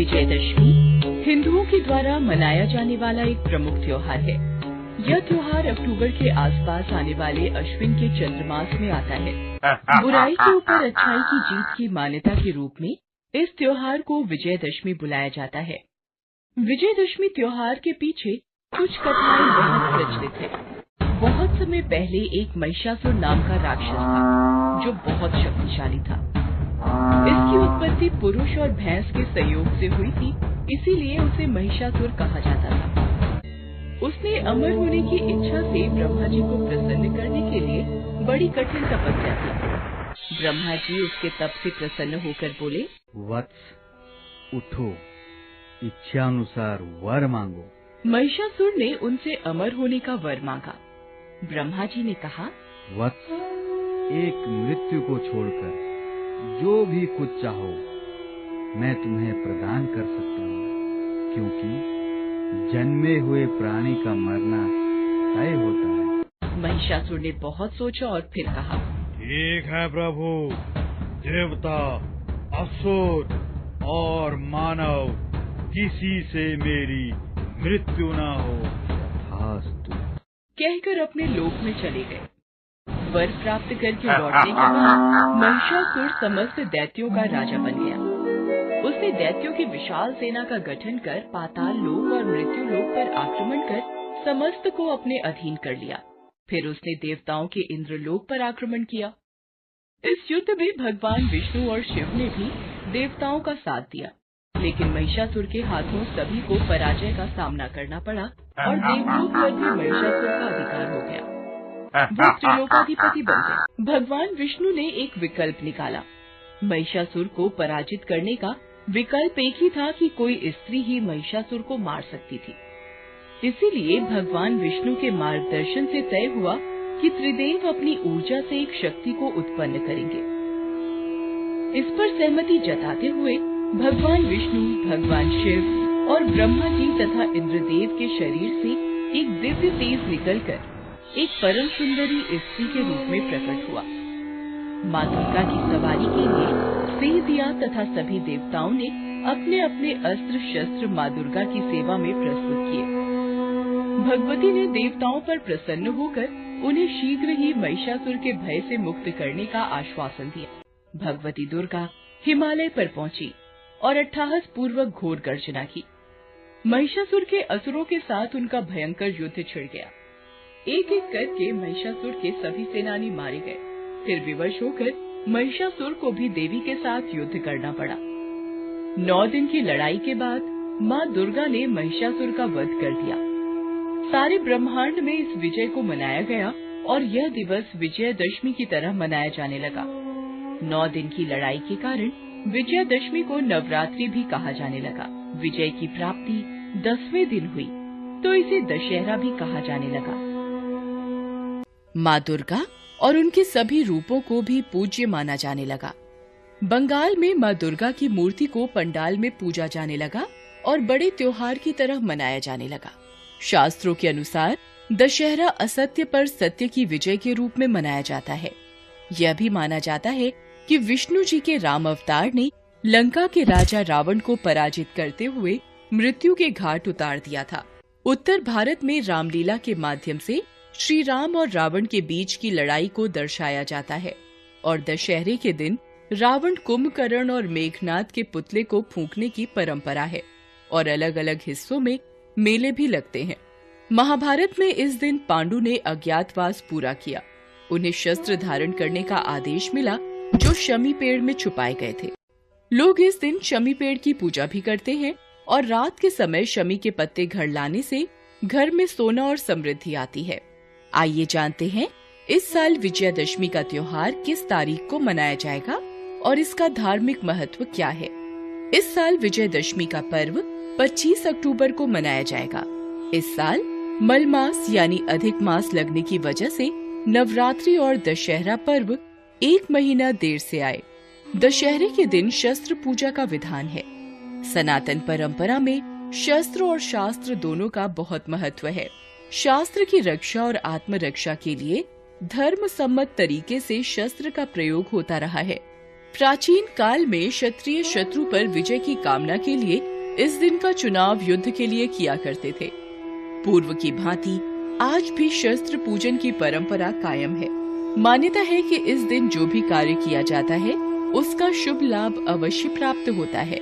विजयदशमी हिंदुओं के द्वारा मनाया जाने वाला एक प्रमुख त्योहार है। यह त्योहार अक्टूबर के आसपास आने वाले अश्विन के चंद्रमास में आता है। बुराई के ऊपर अच्छाई की जीत की मान्यता के रूप में इस त्योहार को विजयदशमी बुलाया जाता है। विजयदशमी त्योहार के पीछे कुछ कथाएं बेहद प्रचलित है। बहुत समय पहले एक महिषासुर नाम का राक्षस था जो बहुत शक्तिशाली था। इसकी उत्पत्ति पुरुष और भैंस के संयोग से हुई थी, इसीलिए उसे महिषासुर कहा जाता था। उसने अमर होने की इच्छा से ब्रह्मा जी को प्रसन्न करने के लिए बड़ी कठिन तपस्या की। ब्रह्मा जी उसके तप से प्रसन्न होकर बोले, वत्स उठो, इच्छा अनुसार वर मांगो। महिषासुर ने उनसे अमर होने का वर मांगा। ब्रह्मा जी ने कहा, वत्स, एक मृत्यु को छोड़कर जो भी कुछ चाहो मैं तुम्हें प्रदान कर सकता हूँ, क्योंकि जन्मे हुए प्राणी का मरना तय होता है। महिषासुर ने बहुत सोचा और फिर कहा, ठीक है प्रभु, देवता, असुर और मानव किसी से मेरी मृत्यु न हो। तथास्तु कहकर अपने लोक में चले गए। वर प्राप्त करके लौटने के बाद महिषासुर समस्त दैत्यों का राजा बन गया। उसने दैत्यों की विशाल सेना का गठन कर पाताल लोक और मृत्यु लोक पर आक्रमण कर समस्त को अपने अधीन कर लिया। फिर उसने देवताओं के इंद्रलोक पर आक्रमण किया। इस युद्ध में भगवान विष्णु और शिव ने भी देवताओं का साथ दिया, लेकिन महिषासुर के हाथों सभी को पराजय का सामना करना पड़ा और देवलोक पर भी महिषासुर का अधिकार हो गया। वो त्रिलोकाधिपति बन गए। भगवान विष्णु ने एक विकल्प निकाला। महिषासुर को पराजित करने का विकल्प एक ही था कि कोई स्त्री ही महिषासुर को मार सकती थी। इसीलिए भगवान विष्णु के मार्गदर्शन से तय हुआ कि त्रिदेव अपनी ऊर्जा से एक शक्ति को उत्पन्न करेंगे। इस पर सहमति जताते हुए भगवान विष्णु, भगवान शिव और ब्रह्मा जी तथा इंद्रदेव के शरीर से एक दिव्य तेज निकलकर एक परम सुंदरी स्त्री के रूप में प्रकट हुआ। माँ दुर्गा की सवारी के लिए सिंह दिया तथा सभी देवताओं ने अपने अपने अस्त्र शस्त्र माँ दुर्गा की सेवा में प्रस्तुत किए। भगवती ने देवताओं पर प्रसन्न होकर उन्हें शीघ्र ही महिषासुर के भय से मुक्त करने का आश्वासन दिया। भगवती दुर्गा हिमालय पर पहुंची और अट्टहास पूर्वक घोर गर्जना की। महिषासुर के असुरों के साथ उनका भयंकर युद्ध छिड़ गया। एक एक करके महिषासुर के सभी सेनानी मारे गए। फिर विवश होकर महिषासुर को भी देवी के साथ युद्ध करना पड़ा। 9 दिन की लड़ाई के बाद माँ दुर्गा ने महिषासुर का वध कर दिया। सारे ब्रह्मांड में इस विजय को मनाया गया और यह दिवस विजयदशमी की तरह मनाया जाने लगा। 9 दिन की लड़ाई के कारण विजयदशमी को नवरात्रि भी कहा जाने लगा। विजय की प्राप्ति 10वें दिन हुई तो इसे दशहरा भी कहा जाने लगा। माँ दुर्गा और उनके सभी रूपों को भी पूज्य माना जाने लगा। बंगाल में माँ दुर्गा की मूर्ति को पंडाल में पूजा जाने लगा और बड़े त्योहार की तरह मनाया जाने लगा। शास्त्रों के अनुसार दशहरा असत्य पर सत्य की विजय के रूप में मनाया जाता है। यह भी माना जाता है कि विष्णु जी के राम अवतार ने लंका के राजा रावण को पराजित करते हुए मृत्यु के घाट उतार दिया था। उत्तर भारत में रामलीला के माध्यम से श्री राम और रावण के बीच की लड़ाई को दर्शाया जाता है और दशहरे के दिन रावण कुंभकर्ण और मेघनाद के पुतले को फूंकने की परंपरा है और अलग अलग हिस्सों में मेले भी लगते हैं। महाभारत में इस दिन पांडु ने अज्ञातवास पूरा किया। उन्हें शस्त्र धारण करने का आदेश मिला जो शमी पेड़ में छुपाए गए थे। लोग इस दिन शमी पेड़ की पूजा भी करते हैं और रात के समय शमी के पत्ते घर लाने से घर में सोना और समृद्धि आती है। आइए जानते हैं इस साल विजयदशमी का त्योहार किस तारीख को मनाया जाएगा और इसका धार्मिक महत्व क्या है। इस साल विजयदशमी का पर्व 25 अक्टूबर को मनाया जाएगा। इस साल मल मास यानी अधिक मास लगने की वजह से नवरात्रि और दशहरा पर्व 1 महीना देर से आए। दशहरे के दिन शस्त्र पूजा का विधान है। सनातन परंपरा में शस्त्र और शास्त्र दोनों का बहुत महत्व है। शास्त्र की रक्षा और आत्मरक्षा के लिए धर्म सम्मत तरीके से शस्त्र का प्रयोग होता रहा है। प्राचीन काल में क्षत्रिय शत्रु पर विजय की कामना के लिए इस दिन का चुनाव युद्ध के लिए किया करते थे। पूर्व की भांति आज भी शस्त्र पूजन की परंपरा कायम है। मान्यता है कि इस दिन जो भी कार्य किया जाता है उसका शुभ लाभ अवश्य प्राप्त होता है।